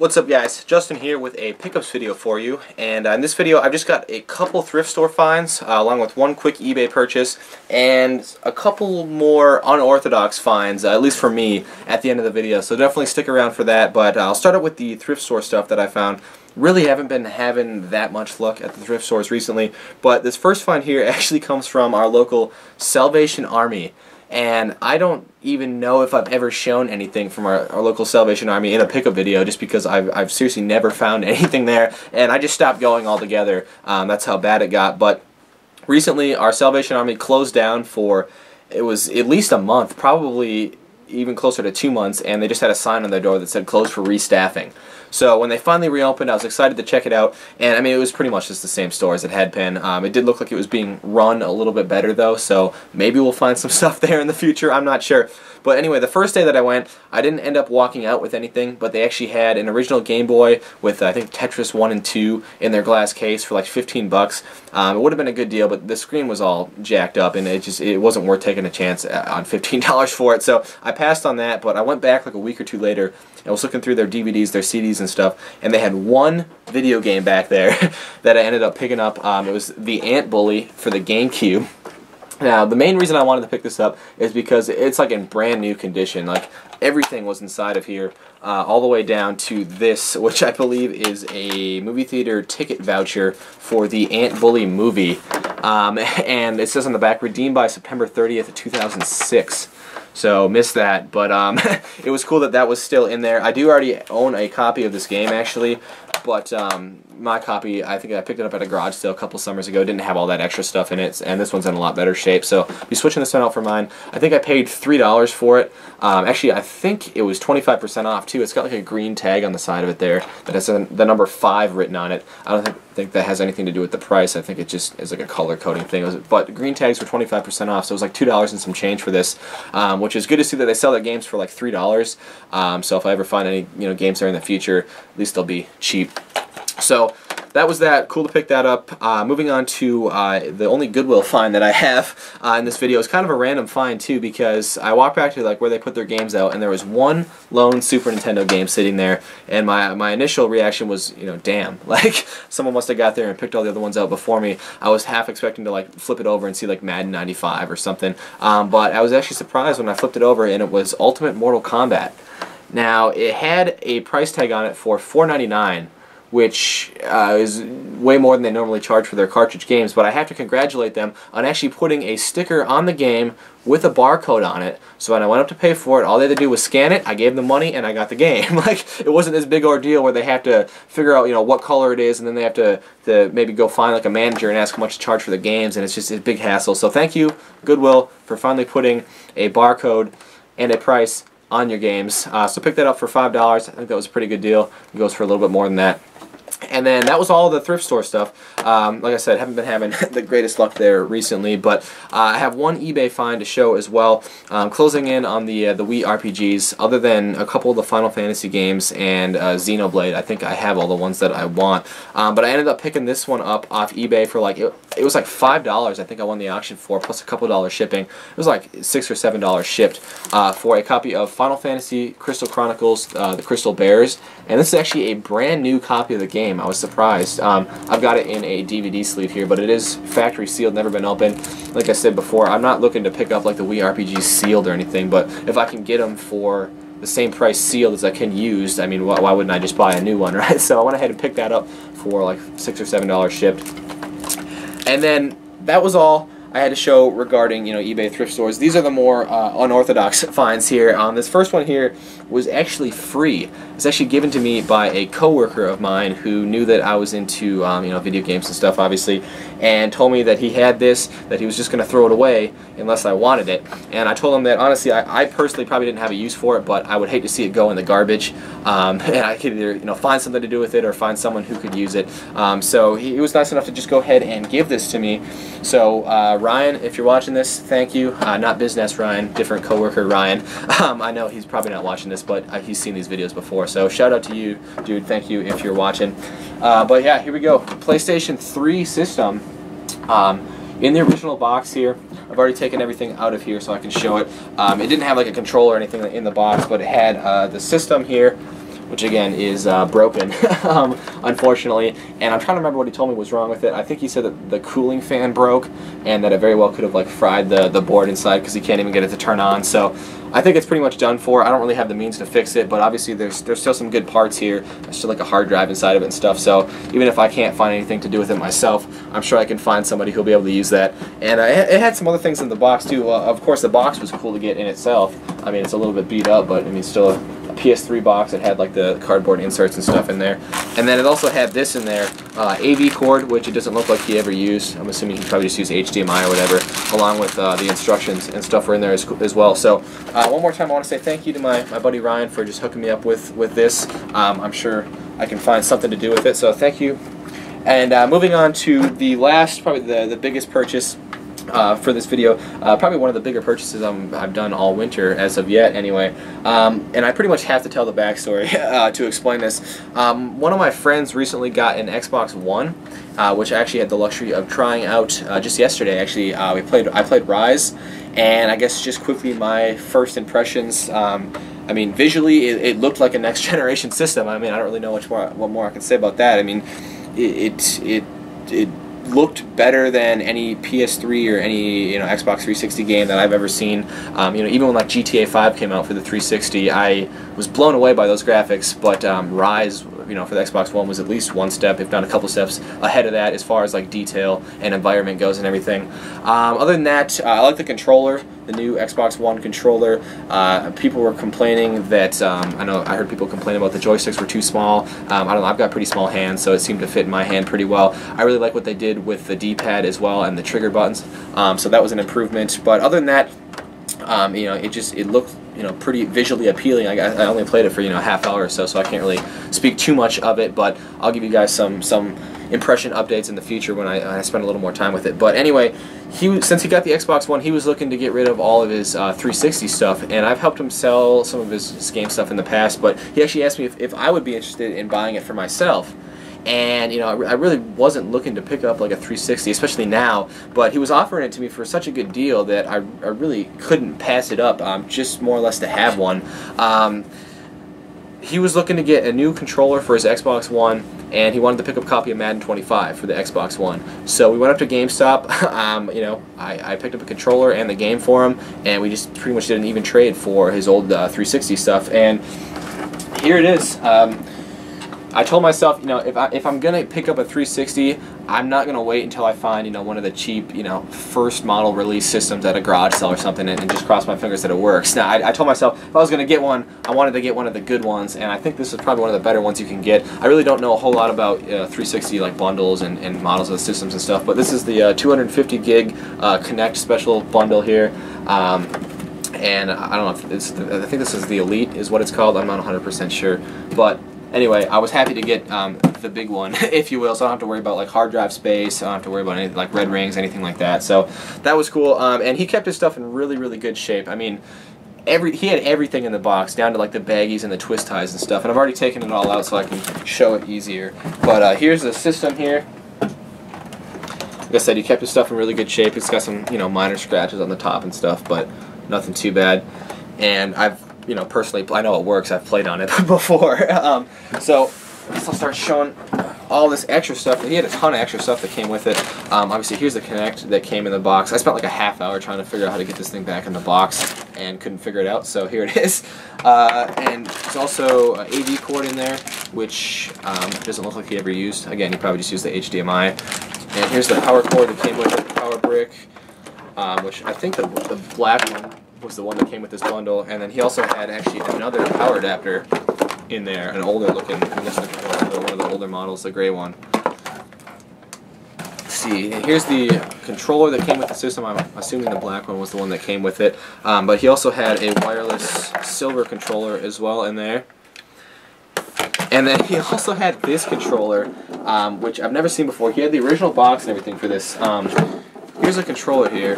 What's up, guys? Justin here with a pickups video for you, and in this video I've just got a couple thrift store finds along with one quick eBay purchase and a couple more unorthodox finds, at least for me, at the end of the video, so definitely stick around for that. But I'll start out with the thrift store stuff that I found. Really haven't been having that much luck at the thrift stores recently, but this first find here actually comes from our local Salvation Army. And I don't even know if I've ever shown anything from our local Salvation Army in a pickup video, just because I've seriously never found anything there, and I just stopped going altogether. That's how bad it got. But recently our Salvation Army closed down for, it was at least a month, probably even closer to 2 months, and they just had a sign on their door that said closed for restaffing. So when they finally reopened, I was excited to check it out, and I mean, it was pretty much just the same store as it had been. It did look like it was being run a little bit better though, so maybe we'll find some stuff there in the future, I'm not sure. But anyway, the first day that I went, I didn't end up walking out with anything, but they actually had an original Game Boy with, I think, Tetris 1 and 2 in their glass case for like 15 bucks. It would have been a good deal, but the screen was all jacked up, and it wasn't worth taking a chance on $15 for it, so I passed on that. But I went back like a week or two later, and I was looking through their DVDs, their CDs and stuff, and they had one video game back there that I ended up picking up. It was the Ant Bully for the GameCube. Now, the main reason I wanted to pick this up is because it's like in brand new condition. Like, everything was inside of here, all the way down to this, which I believe is a movie theater ticket voucher for the Ant Bully movie. And it says on the back, redeemed by September 30th of 2006. So, missed that, but it was cool that that was still in there. I do already own a copy of this game, actually, but my copy, I think I picked it up at a garage sale a couple summers ago, didn't have all that extra stuff in it, and this one's in a lot better shape, so I'll be switching this one out for mine. I think I paid $3 for it. Actually, I think it was 25% off, too. It's got like a green tag on the side of it there that has the number 5 written on it. I don't think that has anything to do with the price. I think it just is like a color coding thing. But green tags were 25% off, so it was like $2 and some change for this, which is good to see that they sell their games for like $3. So if I ever find any games there in the future, at least they'll be cheap. So that was that. Cool to pick that up. Moving on to the only Goodwill find that I have in this video. Is kind of a random find too, because I walked back to like where they put their games out, and there was one lone Super Nintendo game sitting there, and my initial reaction was, damn, like someone must have got there and picked all the other ones out before me. I was half expecting to like flip it over and see like Madden 95 or something, but I was actually surprised when I flipped it over and it was Ultimate Mortal Kombat. Now, it had a price tag on it for $4.99, which is way more than they normally charge for their cartridge games, but I have to congratulate them on actually putting a sticker on the game with a barcode on it. So when I went up to pay for it, all they had to do was scan it, I gave them money, and I got the game. Like, it wasn't this big ordeal where they have to figure out, what color it is, and then they have to maybe go find like a manager and ask how much to charge for the games, and it's just a big hassle. So thank you, Goodwill, for finally putting a barcode and a price on your games. So pick that up for $5. I think that was a pretty good deal. It goes for a little bit more than that. And then that was all the thrift store stuff. Like I said, haven't been having the greatest luck there recently, but I have one eBay find to show as well. Closing in on the Wii RPGs. Other than a couple of the Final Fantasy games and Xenoblade, I think I have all the ones that I want. But I ended up picking this one up off eBay for like, it was like $5. I think I won the auction for, plus a couple dollars shipping. It was like $6 or $7 shipped for a copy of Final Fantasy Crystal Chronicles: The Crystal Bears. And this is actually a brand new copy of the game. I was surprised. I've got it in a DVD sleeve here, but it is factory sealed, never been opened. Like I said before, I'm not looking to pick up like the Wii RPGs sealed or anything, but if I can get them for the same price sealed as I can used, I mean, why wouldn't I just buy a new one, right? So I went ahead and picked that up for like $6 or $7 shipped. And then that was all I had to show regarding, eBay thrift stores. These are the more unorthodox finds here. This first one here was actually free. It's actually given to me by a coworker of mine who knew that I was into, video games and stuff, obviously, and told me that he had this, that he was just going to throw it away unless I wanted it. And I told him that, honestly, I personally probably didn't have a use for it, but I would hate to see it go in the garbage. And I could either, find something to do with it or find someone who could use it. So he was nice enough to just go ahead and give this to me. So, Ryan, if you're watching this, thank you. Not Business Ryan, different coworker Ryan. I know he's probably not watching this, but he's seen these videos before. So shout out to you, dude. Thank you if you're watching. But yeah, here we go. PlayStation 3 system. In the original box here, I've already taken everything out of here so I can show it. It didn't have like a controller or anything in the box, but it had the system here which again is broken, unfortunately. And I'm trying to remember what he told me was wrong with it. I think he said that the cooling fan broke, and that it very well could have like fried the board inside because he can't even get it to turn on. So I think it's pretty much done for. I don't really have the means to fix it, but obviously there's still some good parts here. There's still like a hard drive inside of it and stuff. So even if I can't find anything to do with it myself, I'm sure I can find somebody who'll be able to use that. And it had some other things in the box too. Of course, the box was cool to get in itself. I mean, it's a little bit beat up, but I mean, still a PS3 box. It had like the cardboard inserts and stuff in there. And then it also had this in there, AV cord, which it doesn't look like he ever used. I'm assuming he probably just used HDMI or whatever, along with the instructions and stuff were in there as well. So one more time, I want to say thank you to my buddy Ryan for just hooking me up with this. I'm sure I can find something to do with it, so thank you. And moving on to the last, probably the biggest purchase for this video, probably one of the bigger purchases I've done all winter as of yet anyway, and I pretty much have to tell the backstory to explain this. One of my friends recently got an Xbox One, which I actually had the luxury of trying out just yesterday. Actually, I played Rise, and I guess just quickly my first impressions. I mean, visually it looked like a next generation system. I mean, I don't really know what more I can say about that. I mean, it looked better than any PS3 or any Xbox 360 game that I've ever seen. Even when like GTA 5 came out for the 360, I was blown away by those graphics. But Rise, for the Xbox One, was at least one step, if not a couple steps ahead of that as far as like detail and environment goes and everything. Other than that, I like the controller. The new Xbox One controller. People were complaining that I heard people complain about the joysticks were too small. I don't know. I've got pretty small hands, so it seemed to fit in my hand pretty well. I really like what they did with the D-pad as well and the trigger buttons. So that was an improvement. But other than that, it looked pretty visually appealing. I only played it for a half hour or so, so I can't really speak too much of it. But I'll give you guys some impression updates in the future when I spend a little more time with it. But anyway, since he got the Xbox One, he was looking to get rid of all of his 360 stuff, and I've helped him sell some of his game stuff in the past, but he actually asked me if I would be interested in buying it for myself. And I really wasn't looking to pick up like a 360, especially now, but he was offering it to me for such a good deal that I really couldn't pass it up, just more or less to have one. He was looking to get a new controller for his Xbox One, and he wanted to pick up a copy of Madden 25 for the Xbox One. So we went up to GameStop. I picked up a controller and the game for him, and we just pretty much did an even trade for his old 360 stuff. And here it is. I told myself, if I'm gonna pick up a 360, I'm not gonna wait until I find one of the cheap first model release systems at a garage sale or something and just cross my fingers that it works. Now I told myself if I was gonna get one, I wanted to get one of the good ones, and I think this is probably one of the better ones you can get. I really don't know a whole lot about 360 like bundles and models of the systems and stuff, but this is the 250 gig Connect special bundle here. And I don't know if I think this is the Elite is what it's called. I'm not 100% sure, but anyway, I was happy to get the big one, if you will, so I don't have to worry about like hard drive space. I don't have to worry about any like red rings, anything like that. So that was cool. And he kept his stuff in really, really good shape. I mean, he had everything in the box, down to like the baggies and the twist ties and stuff. And I've already taken it all out so I can show it easier. But here's the system here. Like I said, he kept his stuff in really good shape. It's got some minor scratches on the top and stuff, but nothing too bad. And I've personally, I know it works. I've played on it before. So I guess I'll start showing all this extra stuff. He had a ton of extra stuff that came with it. Obviously, here's the Kinect that came in the box. I spent like a half hour trying to figure out how to get this thing back in the box and couldn't figure it out, so here it is. And there's also an AV cord in there, which doesn't look like he ever used. Again, he probably just used the HDMI. And here's the power cord that came with it, the power brick, which I think the black one was the one that came with this bundle, and then he also had actually another power adapter in there, an older looking, I guess one of the older models, the gray one. Let's see, here's the controller that came with the system. I'm assuming the black one was the one that came with it, but he also had a wireless silver controller as well in there. And then he also had this controller, which I've never seen before. He had the original box and everything for this. Here's a controller here.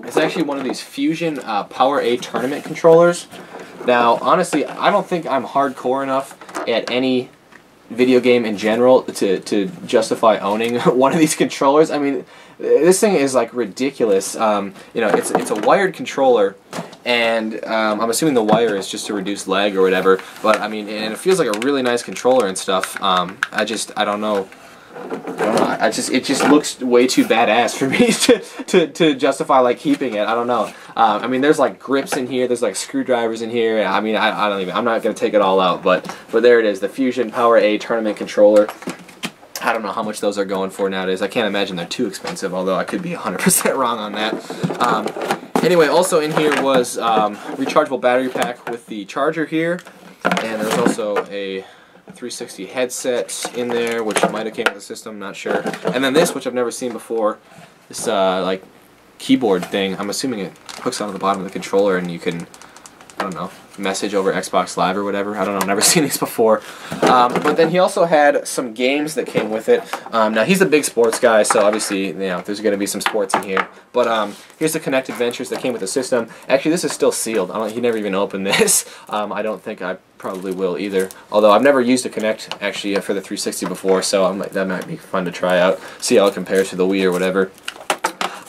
It's actually one of these Fusion Power A tournament controllers. Now, honestly, I don't think I'm hardcore enough at any video game in general to justify owning one of these controllers. I mean, this thing is like ridiculous. It's a wired controller, and I'm assuming the wire is just to reduce lag or whatever. But I mean, and it feels like a really nice controller and stuff. I don't know. It just looks way too badass for me to justify like keeping it. I don't know. I mean, there's like grips in here. There's like screwdrivers in here. I mean, I don't even. I'm not gonna take it all out, but there it is. The Fusion Power A tournament controller. I don't know how much those are going for nowadays. I can't imagine they're too expensive, although I could be 100% wrong on that. Anyway, also in here was rechargeable battery pack with the charger here, and there's also a 360 headset in there, which might have came with the system, not sure. And then this, which I've never seen before, this like keyboard thing. I'm assuming it hooks onto the bottom of the controller, and you can, I don't know, message over Xbox Live or whatever. I don't know, I've never seen these before. But then he also had some games that came with it. Now he's a big sports guy, so obviously, you know, there's going to be some sports in here. But here's the Kinect Adventures that came with the system. Actually, this is still sealed. He never even opened this. I don't think I probably will either. Although I've never used a Kinect actually for the 360 before, so that might be fun to try out. See how it compares to the Wii or whatever.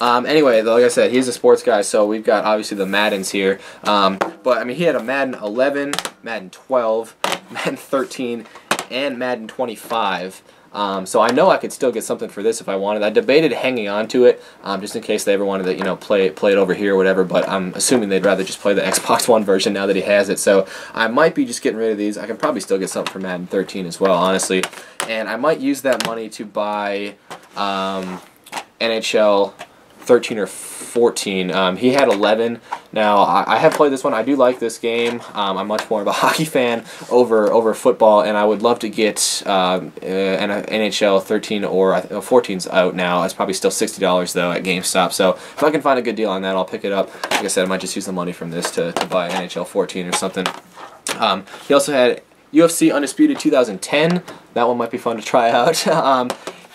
Anyway, like I said, he's a sports guy, so we've got obviously the Maddens here. But I mean, he had a Madden 11, Madden 12, Madden 13, and Madden 25. So I know I could still get something for this if I wanted. I debated hanging on to it just in case they ever wanted to, you know, play it over here or whatever. But I'm assuming they'd rather just play the Xbox One version now that he has it. So I might be just getting rid of these. I can probably still get something for Madden 13 as well, honestly. And I might use that money to buy NHL 13 or 14. He had 11. Now I have played this one. I do like this game. I'm much more of a hockey fan over football, and I would love to get an NHL 13 or 14's out now. It's probably still $60 though at GameStop. So if I can find a good deal on that, I'll pick it up. Like I said, I might just use the money from this to buy NHL 14 or something. He also had UFC Undisputed 2010. That one might be fun to try out.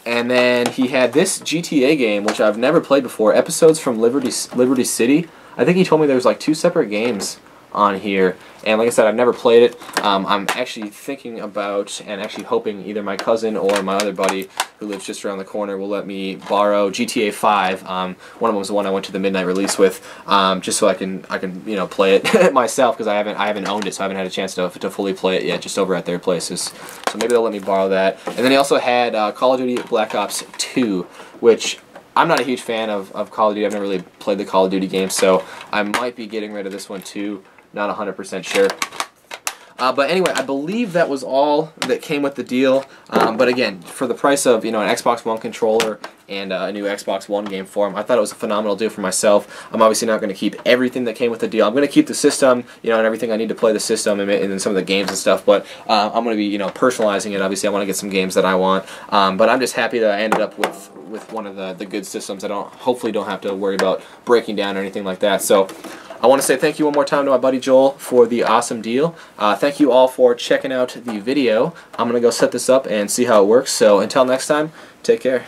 And then he had this GTA game, which I've never played before, Episodes from Liberty City. I think he told me there was like 2 separate games on here. And like I said, I've never played it. I'm actually thinking about and actually hoping either my cousin or my other buddy who lives just around the corner will let me borrow GTA 5. One of them was the one I went to the midnight release with, just so I can you know, play it myself, because I haven't owned it, so I haven't had a chance to fully play it yet, just over at their places. So maybe they'll let me borrow that. And then he also had Call of Duty Black Ops 2, which I'm not a huge fan of Call of Duty. I've never really played the Call of Duty games, so I might be getting rid of this one too. Not 100% sure. But anyway, I believe that was all that came with the deal. But again, for the price of, you know, an Xbox One controller and a new Xbox One game for him, I thought it was a phenomenal deal for myself. I'm obviously not going to keep everything that came with the deal. I'm going to keep the system, you know, and everything I need to play the system and some of the games and stuff. But I'm going to be, you know, personalizing it. Obviously, I want to get some games that I want. But I'm just happy that I ended up with one of the good systems. I hopefully don't have to worry about breaking down or anything like that. So I want to say thank you one more time to my buddy Joel for the awesome deal. Thank you all for checking out the video. I'm going to go set this up and see how it works. So until next time, take care.